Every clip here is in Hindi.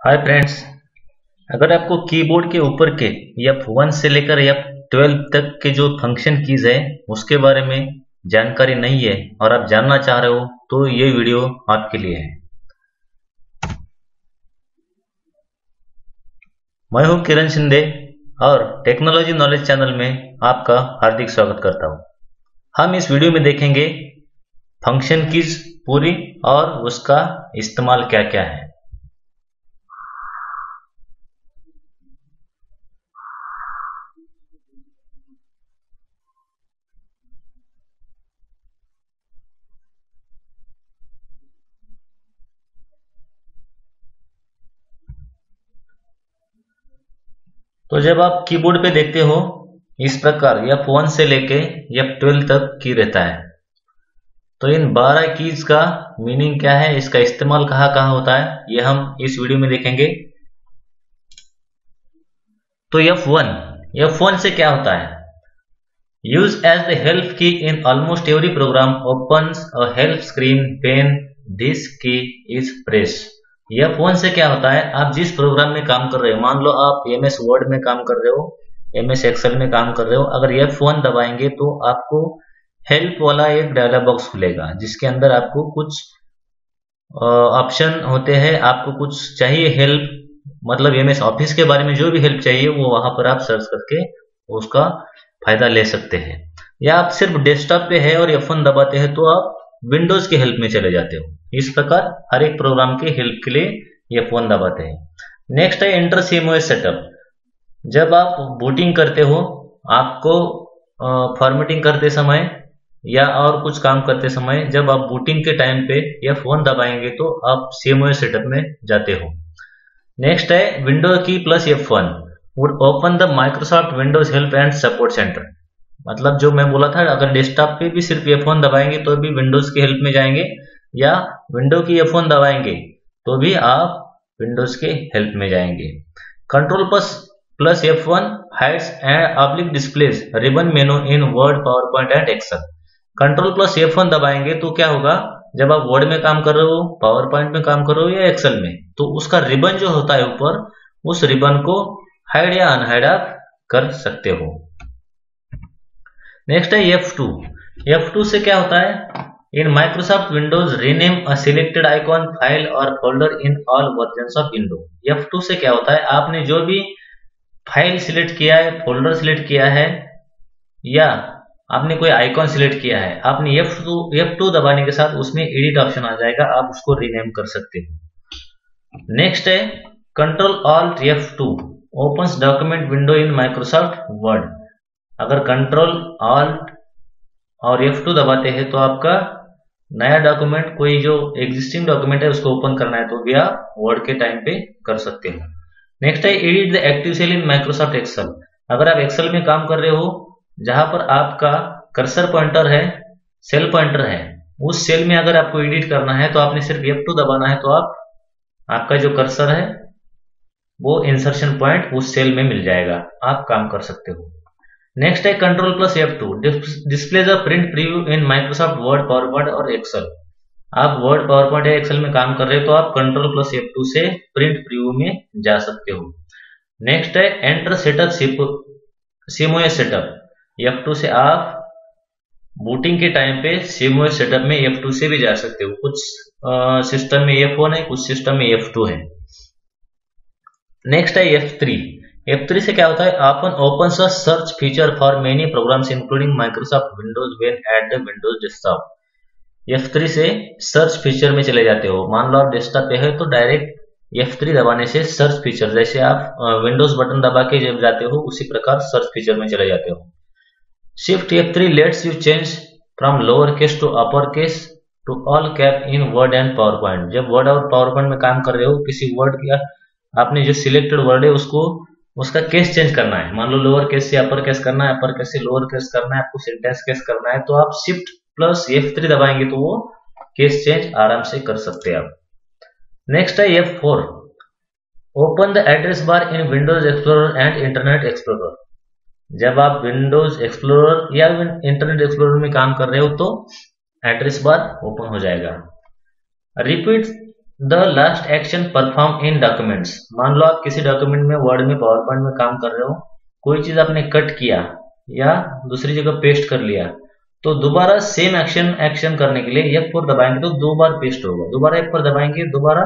Hi friends. अगर आपको कीबोर्ड के ऊपर के F1 से लेकर F12 तक के जो फंक्शन कीज है उसके बारे में जानकारी नहीं है और आप जानना चाह रहे हो तो ये वीडियो आपके लिए है। मैं हूं किरण शिंदे और टेक्नोलॉजी नॉलेज चैनल में आपका हार्दिक स्वागत करता हूं। हम इस वीडियो में देखेंगे फंक्शन कीज पूरी और उसका इस्तेमाल क्या क्या है। तो जब आप कीबोर्ड पे देखते हो इस प्रकार F1 से लेके F12 तक की रहता है, तो इन 12 कीज का मीनिंग क्या है, इसका इस्तेमाल कहाँ कहाँ होता है, ये हम इस वीडियो में देखेंगे। तो F1 से क्या होता है? यूज एज द हेल्प की in almost every programme opens a help screen when this की इज प्रेस। F1 से क्या होता है? आप जिस प्रोग्राम में काम कर रहे हो, मान लो आप MS वर्ड में काम कर रहे हो, MS एक्सेल में काम कर रहे हो, अगर F1 दबाएंगे तो आपको हेल्प वाला एक डायलॉग बॉक्स खुलेगा जिसके अंदर आपको कुछ ऑप्शन होते हैं। आपको कुछ चाहिए हेल्प, मतलब MS ऑफिस के बारे में जो भी हेल्प चाहिए वो वहां पर आप सर्च करके उसका फायदा ले सकते हैं। या आप सिर्फ डेस्कटॉप पे है और F1 दबाते हैं तो आप विंडोज की हेल्प में चले जाते हो। इस प्रकार हर एक प्रोग्राम की हेल्प के लिए F1 दबाते हैं। नेक्स्ट है एंटर CMOS सेटअप। जब आप बूटिंग करते हो, आपको फॉर्मेटिंग करते समय या और कुछ काम करते समय जब आप बूटिंग के टाइम पे F1 दबाएंगे तो आप CMOS सेटअप में जाते हो। नेक्स्ट है विंडो की plus F1 would open the Microsoft Windows help and support centre. मतलब जो मैं बोला था, अगर डेस्कटॉप पे भी सिर्फ F1 दबाएंगे तो भी विंडोज की हेल्प में जाएंगे, या विंडो की F1 दबाएंगे तो भी आप विंडोज के हेल्प में जाएंगे। Control plus F1 hides and oblique displays ribbon menu in Word, PowerPoint and Excel. Control plus F1 दबाएंगे तो क्या होगा? जब आप वर्ड में काम कर रहे हो, पावर पॉइंट में काम कर रहे हो या एक्सेल में, तो उसका रिबन जो होता है ऊपर, उस रिबन को हाइड या अनहाइड आप कर सकते हो। नेक्स्ट है F2 से क्या होता है? In Microsoft Windows rename a selected icon file और folder in all versions of window. F2 से क्या होता है? आपने जो भी फाइल सिलेक्ट किया है, फोल्डर सिलेक्ट किया है, या आपने कोई आइकॉन सिलेक्ट किया है, आपने F2 दबाने के साथ उसमें एडिट ऑप्शन आ जाएगा, आप उसको रीनेम कर सकते हो। नेक्स्ट है control alt F2 opens document window in Microsoft word. अगर कंट्रोल ऑल्ट और F2 दबाते हैं तो आपका नया डॉक्यूमेंट, कोई जो एग्जिस्टिंग डॉक्यूमेंट है उसको ओपन करना है तो भी आप वर्ड के टाइम पे कर सकते हो। नेक्स्ट है edit the active cell in Microsoft Excel. अगर आप एक्सेल में काम कर रहे हो जहां पर आपका कर्सर पॉइंटर है, सेल पॉइंटर है, उस सेल में अगर आपको एडिट करना है तो आपने सिर्फ F2 दबाना है तो आपका जो कर्सर है वो इंसर्शन पॉइंट उस सेल में मिल जाएगा, आप काम कर सकते हो। नेक्स्ट है control plus F2 displays a print preview in Microsoft Word, power point और एक्सेल। आप वर्ड, पावर पॉइंट या एक्सेल में काम कर रहे हो तो आप कंट्रोल प्लस F2 से प्रिंट प्रीव्यू में जा सकते हो। नेक्स्ट है enter setup CMOS setup. F2 से आप बूटिंग के टाइम पे CMOS सेटअप में F2 से भी जा सकते हो। कुछ सिस्टम में F1 है, कुछ सिस्टम में F2 है। नेक्स्ट है F3 से क्या होता है? opens a search feature for many programs including Microsoft Windows when at the Windows desktop। F3 से सर्च फीचर में चले जाते हो। मान लो आप डेस्कटॉप पे है तो डायरेक्ट F3 दबाने से सर्च फीचर, जैसे आप विंडोज बटन दबा के जब जाते हो उसी प्रकार सर्च फीचर में चले जाते हो। Shift F3 lets you change from lower case to upper case to all cap in Word and PowerPoint. जब वर्ड और पावर पॉइंट में काम कर रहे हो, किसी वर्ड या आपने जो सिलेक्टेड वर्ड है उसको, उसका केस चेंज करना है, मान लो लोअर केस से अपर केस करना है, अपर केस से लोअर केस करना है, आपको सिंटेक्स केस करना है, तो आप शिफ्ट प्लस F3 दबाएंगे तो वो केस चेंज आराम से कर सकते हैं आप। नेक्स्ट है F4 open the address bar in Windows explorer and internet explorer. जब आप विंडोज एक्सप्लोरर या इंटरनेट एक्सप्लोरर में काम कर रहे हो तो एड्रेस बार ओपन हो जाएगा। Repeat the last action perform in documents. मान लो आप किसी डॉक्यूमेंट में, वर्ड में, पावर पॉइंट में काम कर रहे हो, कोई चीज आपने कट किया या दूसरी जगह पेस्ट कर लिया, तो दोबारा सेम एक्शन करने के लिए F4 दबाएंगे तो 2 बार पेस्ट होगा, दोबारा F4 दबाएंगे दोबारा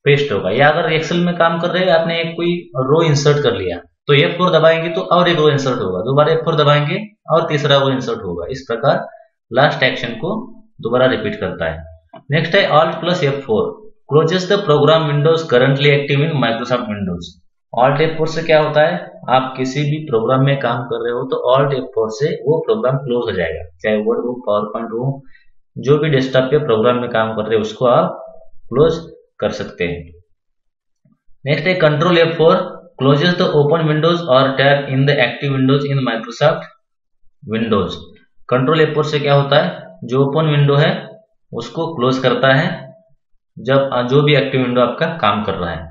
पेस्ट होगा। या अगर एक्सेल में काम कर रहे हैं, आपने एक कोई रो इंसर्ट कर लिया तो F4 दबाएंगे तो और एक रो इंसर्ट होगा, दोबारा F4 दबाएंगे और तीसरा रो इंसर्ट होगा। इस प्रकार लास्ट एक्शन को दोबारा रिपीट करता है। नेक्स्ट है Alt plus F4 closes the program windows currently active in Microsoft Windows. Alt F4 से क्या होता है, आप किसी भी प्रोग्राम में काम कर रहे हो तो Alt F4 से वो प्रोग्राम क्लोज हो जाएगा, चाहे वर्ड हो, पावर पॉइंट हो, जो भी डेस्कटॉप पे प्रोग्राम में काम कर रहे हो उसको आप क्लोज कर सकते हैं। नेक्स्ट है control F4 closes the open windows और tab in the active windows in Microsoft Windows. Control F4 से क्या होता है, जो ओपन विंडो है उसको क्लोज करता है जब जो भी एक्टिव विंडो आपका काम कर रहा है।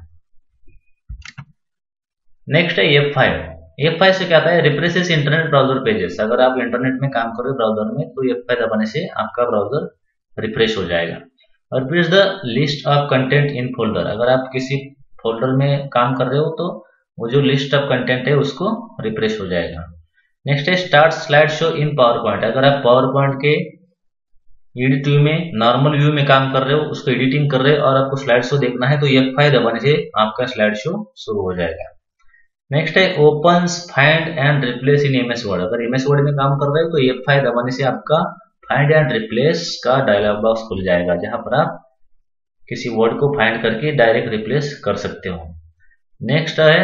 नेक्स्ट है F5। F5 से क्या आता है, रिफ्रेशेस इंटरनेट ब्राउजर पेजेस। अगर आप इंटरनेट में काम कर रहे हो ब्राउजर में तो F5 दबाने से आपका ब्राउजर रिफ्रेश हो जाएगा। और फिर the list of content in folder. अगर आप किसी फोल्डर में काम कर रहे हो तो वो जो लिस्ट ऑफ कंटेंट है उसको रिफ्रेश हो जाएगा। नेक्स्ट है start slide show in power point. अगर आप पावर पॉइंट के एडिट व्यू में, नॉर्मल व्यू में काम कर रहे हो, उसको एडिटिंग कर रहे हो और आपको स्लाइड शो देखना है तो F5 दबाने से आपका स्लाइड शो शुरू हो जाएगा। नेक्स्ट है opens find and replace in MS word. अगर MS वर्ड में काम कर रहे हो तो F5 दबाने से आपका फाइंड एंड रिप्लेस का डायलॉग बॉक्स खुल जाएगा, जहां पर आप किसी वर्ड को फाइंड करके डायरेक्ट रिप्लेस कर सकते हो। नेक्स्ट है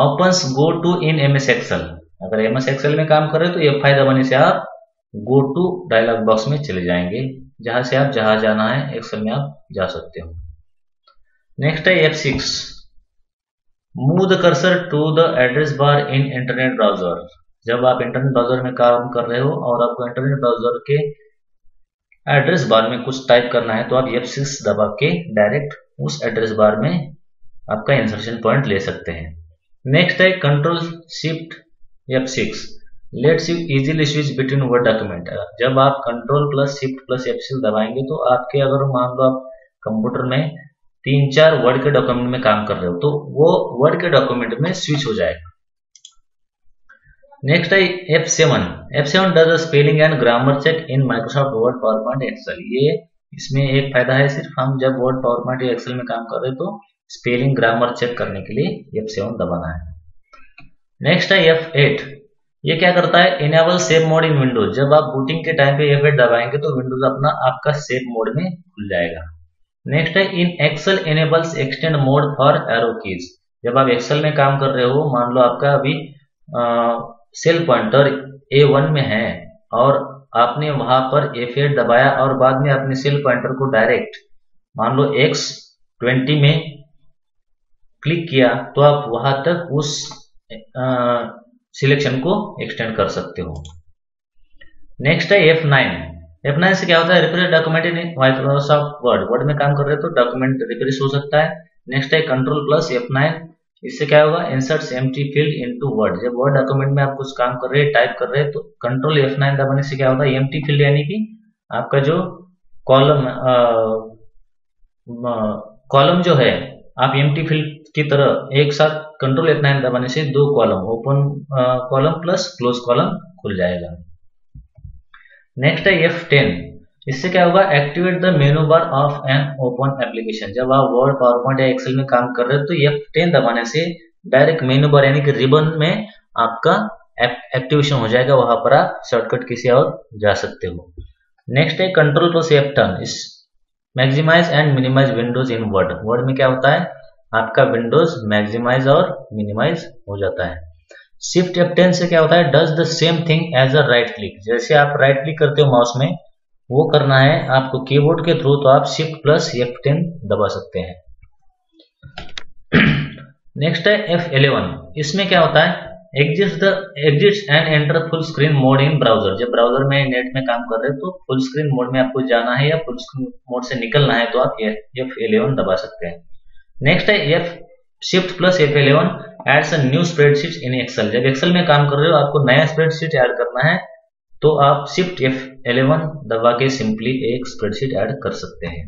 opens go to in MS Excel. अगर MS एक्सेल में काम कर रहे हो तो F5 दबाने से आप गो टू डायलॉग बॉक्स में चले जाएंगे, जहां से आप जहां जाना है एक्सेल में आप जा सकते हो। नेक्स्ट है F6 move the cursor to the address bar in internet browser. जब आप इंटरनेट ब्राउजर में काम कर रहे हो और आपको इंटरनेट ब्राउजर के एड्रेस बार में कुछ टाइप करना है तो आप F6 दबा के डायरेक्ट उस एड्रेस बार में आपका इंसर्शन पॉइंट ले सकते हैं। नेक्स्ट है control shift F6 let's you easily switch between word document. जब आप control plus shift plus F6 दबाएंगे तो आपके, अगर मान लो आप कंप्यूटर में 3-4 वर्ड के डॉक्यूमेंट में काम कर रहे हो तो वो वर्ड के डॉक्यूमेंट में स्विच हो जाएगा। नेक्स्ट है F7 does spelling and grammar check in Microsoft Word, PowerPoint, Excel. ये इसमें एक फायदा है, सिर्फ हम जब वर्ड, पावर पॉइंट या एक्सेल में काम कर रहे हो तो स्पेलिंग ग्रामर चेक करने के लिए F7 दबाना है। नेक्स्ट है F8। ये क्या करता है, enable save mode in Windows. जब आप बूटिंग के टाइम पे F8 दबाएंगे तो विंडोज अपना आपका सेव मोड में खुल जाएगा। नेक्स्ट है in Excel enables extend mode for arrow keys. जब आप एक्सेल में काम कर रहे हो, मान लो आपका अभी सेल पॉइंटर A1 में है और आपने वहां पर F8 दबाया और बाद में अपने सेल पॉइंटर को डायरेक्ट मान लो X20 में क्लिक किया तो आप वहां तक उस सिलेक्शन को एक्सटेंड कर सकते हो। नेक्स्ट है F9 से क्या होता है, refresh document in Microsoft word में काम कर रहे हो तो डॉक्यूमेंट रिफ्रेश हो सकता है। नेक्स्ट है कंट्रोल प्लस F9, इससे क्या होगा, inserts empty field into word. जब वर्ड डॉक्यूमेंट में आप कुछ काम कर रहे हैं, टाइप कर रहे हैं तो कंट्रोल F9 दबाने से क्या होता है, एम्प्टी फील्ड यानी कि आपका जो कॉलम जो है, आप एम्प्टी फील्ड की तरह एक साथ कंट्रोल F9 दबाने से 2 column, open column plus close column खुल जाएगा। नेक्स्ट है F10, इससे क्या होगा, activate the menu bar of an open application. जब आप वर्ड, पावर पॉइंट या एक्सेल में काम कर रहे हो तो F10 दबाने से डायरेक्ट मेनू बार यानी कि रिबन में आपका एक्टिवेशन हो जाएगा, वहां पर आप शॉर्टकट किसी और जा सकते हो। नेक्स्ट है कंट्रोल प्लस F10, इस maximize and minimize windows in Word में क्या होता है, आपका विंडोज मैक्सिमाइज और मिनिमाइज हो जाता है। शिफ्ट F10 से क्या होता है, does the same thing as a right click. जैसे आप राइट क्लिक करते हो माउस में, वो करना है आपको कीबोर्ड के थ्रू तो आप शिफ्ट प्लस F10 दबा सकते हैं। नेक्स्ट है F11, इसमें क्या होता है, exits and enter full screen mode in browser. जब ब्राउजर में, नेट में काम कर रहे हो तो फुल स्क्रीन मोड में आपको जाना है या फुल स्क्रीन मोड से निकलना है तो आप F11 दबा सकते हैं। नेक्स्ट है shift plus F11 adds a new spreadsheet in Excel. जब एक्सेल में काम कर रहे हो, आपको नया स्प्रेडशीट ऐड करना है तो आप शिफ्ट F11 दबा के सिंपली एक स्प्रेडशीट ऐड कर सकते हैं।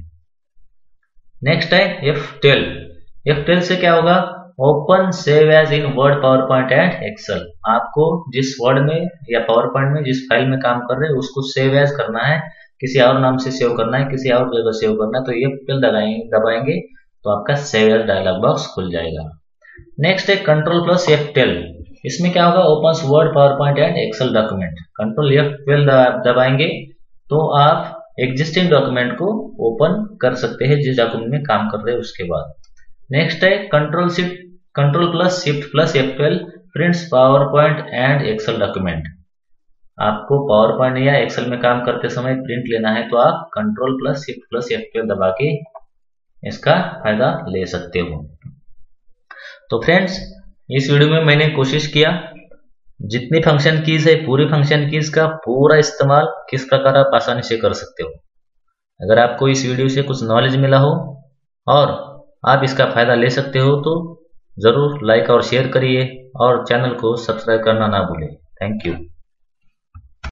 नेक्स्ट है F12। F12 से क्या होगा, open save as in Word, PowerPoint and Excel. आपको जिस वर्ड में या पावर पॉइंट में जिस फाइल में काम कर रहे हैं उसको सेव एज करना है, किसी और नाम से सेव करना है, किसी और जगह सेव करना है, तो F12 दबाएंगे तो आपका सेव एज डायलॉग बॉक्स खुल जाएगा। नेक्स्ट है Ctrl+F12। इसमें क्या होगा, open Word, PowerPoint and Excel document. Ctrl+F12 दबाएंगे तो आप एग्जिस्टिंग डॉक्यूमेंट को ओपन कर सकते हैं जिस डॉक्यूमेंट में काम कर रहे हैं उसके बाद। नेक्स्ट है Ctrl+Shift+F12 prints PowerPoint and Excel document. आपको पावर पॉइंट या एक्सेल में काम करते समय प्रिंट लेना है तो आप Ctrl+Shift+F12 दबा के इसका फायदा ले सकते हो। तो फ्रेंड्स, इस वीडियो में मैंने कोशिश किया जितनी फंक्शन कीज है पूरी फंक्शन कीज का पूरा इस्तेमाल किस प्रकार आप आसानी से कर सकते हो। अगर आपको इस वीडियो से कुछ नॉलेज मिला हो और आप इसका फायदा ले सकते हो तो जरूर लाइक और शेयर करिए और चैनल को सब्सक्राइब करना ना भूलें। Thank you.